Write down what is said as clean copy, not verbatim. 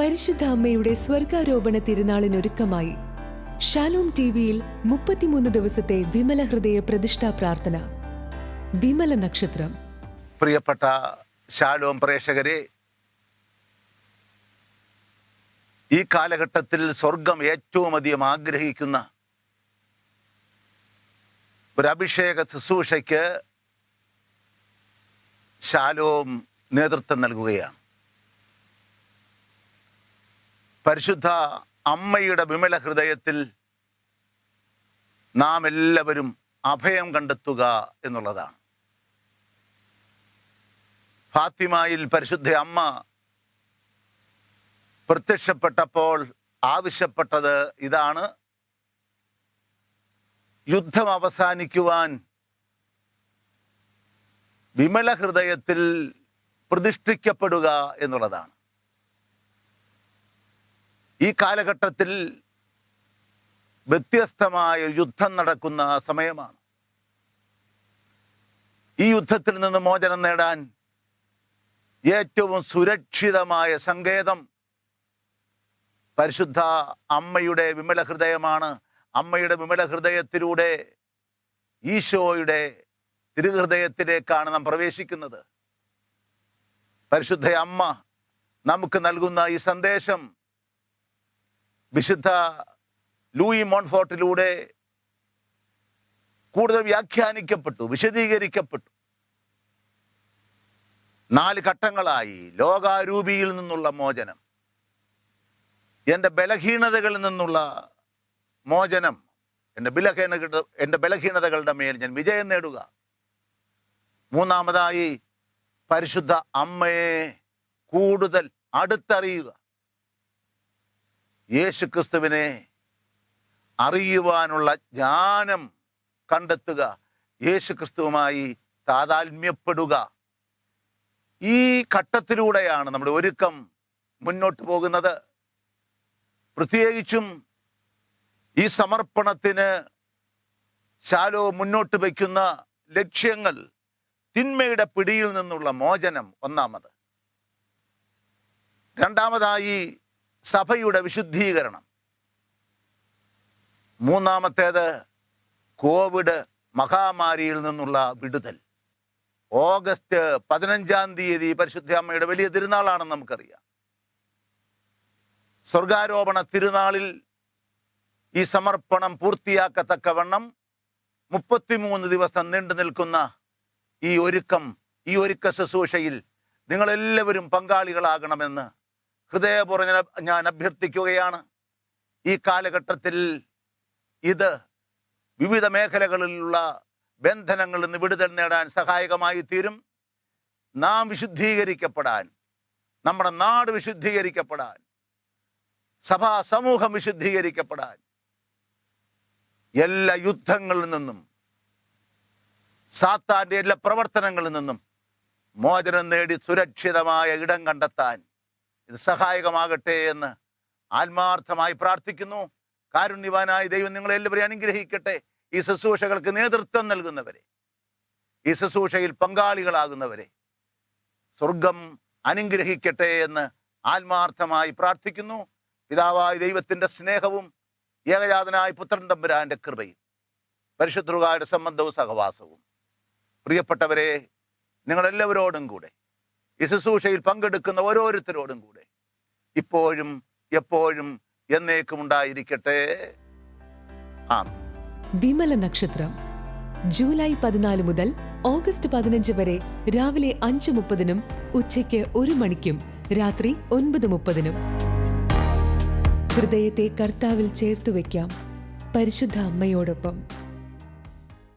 പരിശുദ്ധ അമ്മയുടെ സ്വർഗാരോപണ തിരുനാളിനൊരുക്കമായി ഷാലോം ടിവിയിൽ 33 ദിവസത്തെ വിമല ഹൃദയ പ്രതിഷ്ഠാ പ്രാർത്ഥന. വിമല നക്ഷത്രം. പ്രിയപ്പെട്ട ഷാലോം പ്രേക്ഷകരെ, ഈ കാലഘട്ടത്തിൽ സ്വർഗം ഏറ്റവും അധികം ആഗ്രഹിക്കുന്ന ഒരു അഭിഷേക ശുശ്രൂഷയ്ക്ക് ഷാലോം നേതൃത്വം നൽകുകയാണ്. പരിശുദ്ധ അമ്മയുടെ വിമല ഹൃദയത്തിൽ നാം എല്ലാവരും അഭയം കണ്ടെത്തുക എന്നുള്ളതാണ്. ഫാത്തിമയിൽ പരിശുദ്ധ അമ്മ പ്രത്യക്ഷപ്പെട്ടപ്പോൾ ആവശ്യപ്പെട്ടത് ഇതാണ്: യുദ്ധം അവസാനിക്കുവാൻ വിമല ഹൃദയത്തിൽ പ്രതിഷ്ഠിക്കപ്പെടുക എന്നുള്ളതാണ്. ഈ കാലഘട്ടത്തിൽ വ്യത്യസ്തമായ യുദ്ധം നടക്കുന്ന സമയമാണ്. ഈ യുദ്ധത്തിൽ നിന്ന് മോചനം നേടാൻ ഏറ്റവും സുരക്ഷിതമായ സങ്കേതം പരിശുദ്ധ അമ്മയുടെ വിമല ഹൃദയമാണ്. അമ്മയുടെ വിമല ഹൃദയത്തിലൂടെ ഈശോയുടെ തിരുഹൃദയത്തിലേക്കാണ് നാം പ്രവേശിക്കുന്നത്. പരിശുദ്ധ അമ്മ നമുക്ക് നൽകുന്ന ഈ സന്ദേശം വിശുദ്ധ ലൂയി മോൺഫോർട്ടിലൂടെ കൂടുതൽ വ്യാഖ്യാനിക്കപ്പെട്ടു, വിശദീകരിക്കപ്പെട്ടു. 4 ഘട്ടങ്ങളായി: ലോകാരൂപിയിൽ നിന്നുള്ള മോചനം, എൻ്റെ ബലഹീനതകളിൽ നിന്നുള്ള മോചനം, എൻ്റെ ബലഹീനതകളുടെ മേൽ ഞാൻ വിജയം നേടുക. 3-ാമതായി പരിശുദ്ധ അമ്മയെ കൂടുതൽ അടുത്തറിയുക, യേശുക്രിസ്തുവിനെ അറിയുവാനുള്ള ജ്ഞാനം കണ്ടെത്തുക, യേശുക്രിസ്തുവുമായി താതാത്മ്യപ്പെടുക. ഈ ഘട്ടത്തിലൂടെയാണ് നമ്മുടെ ഒരുക്കം മുന്നോട്ട് പോകുന്നത്. പ്രത്യേകിച്ചും ഈ സമർപ്പണത്തിന് ശാലോം മുന്നോട്ട് വയ്ക്കുന്ന ലക്ഷ്യങ്ങൾ: തിന്മയുടെ പിടിയിൽ നിന്നുള്ള മോചനം 1-ാമത്, 2-ാമതായി സഭയുടെ വിശുദ്ധീകരണം, 3-ാമത്തേത് കോവിഡ് മഹാമാരിയിൽ നിന്നുള്ള വിടുതൽ. ഓഗസ്റ്റ് 15-ാം തീയതി പരിശുദ്ധ അമ്മയുടെ വലിയ തിരുനാളാണെന്ന് നമുക്കറിയാം. സ്വർഗാരോപണ തിരുനാളിൽ ഈ സമർപ്പണം പൂർത്തിയാക്കത്തക്കവണ്ണം 33 ദിവസം നീണ്ടു നിൽക്കുന്ന ഈ ഒരുക്ക ശുശ്രൂഷയിൽ നിങ്ങളെല്ലാവരും പങ്കാളികളാകണമെന്ന് ഹൃദയപൂർവ്വം ഞാൻ അഭ്യർത്ഥിക്കുകയാണ്. ഈ കാലഘട്ടത്തിൽ ഇത് വിവിധ മേഖലകളിലുള്ള ബന്ധനങ്ങളിൽ നിന്ന് വിടുതൽ നേടാൻ സഹായകമായി തീരും. നാം വിശുദ്ധീകരിക്കപ്പെടാൻ, നമ്മുടെ നാട് വിശുദ്ധീകരിക്കപ്പെടാൻ, സഭാ സമൂഹം വിശുദ്ധീകരിക്കപ്പെടാൻ, എല്ലാ യുദ്ധങ്ങളിൽ നിന്നും സാത്താന്റെ എല്ലാ പ്രവർത്തനങ്ങളിൽ നിന്നും മോചനം നേടി സുരക്ഷിതമായ ഇടം കണ്ടെത്താൻ ഇത് സഹായകമാകട്ടെ എന്ന് ആത്മാർത്ഥമായി പ്രാർത്ഥിക്കുന്നു. കാരുണ്യവാനായ ദൈവം നിങ്ങളെല്ലാവരെയും അനുഗ്രഹിക്കട്ടെ. ഈ ശുശ്രൂഷകൾക്ക് നേതൃത്വം നൽകുന്നവരെ, ഈ ശുശ്രൂഷയിൽ പങ്കാളികളാകുന്നവരെ സ്വർഗം അനുഗ്രഹിക്കട്ടെ എന്ന് ആത്മാർത്ഥമായി പ്രാർത്ഥിക്കുന്നു. പിതാവായ ദൈവത്തിന്റെ സ്നേഹവും ഏകജാതനായ പുത്രൻ തമ്പുരാന്റെ കൃപയും പരിശുദ്ധരുടെ സംബന്ധവും സഹവാസവും പ്രിയപ്പെട്ടവരെ നിങ്ങളെല്ലാവരോടും കൂടെ, ഈ ശുശ്രൂഷയിൽ പങ്കെടുക്കുന്ന ഓരോരുത്തരോടും കൂടെ ഇപ്പോഴും എപ്പോഴും എന്നേക്കും ഉണ്ടായിരിക്കട്ടെ. ആമേൻ. വിമല നക്ഷത്രം. ജൂലൈ 14 മുതൽ ഓഗസ്റ്റ് 15 വരെ രാവിലെ 5:30-നും ഉച്ചയ്ക്ക് 1 മണിക്കും രാത്രി 9:30-നും. ഹൃദയത്തെ കർത്താവിൽ ചേർത്തുവെക്കാം പരിശുദ്ധ അമ്മയോടൊപ്പം.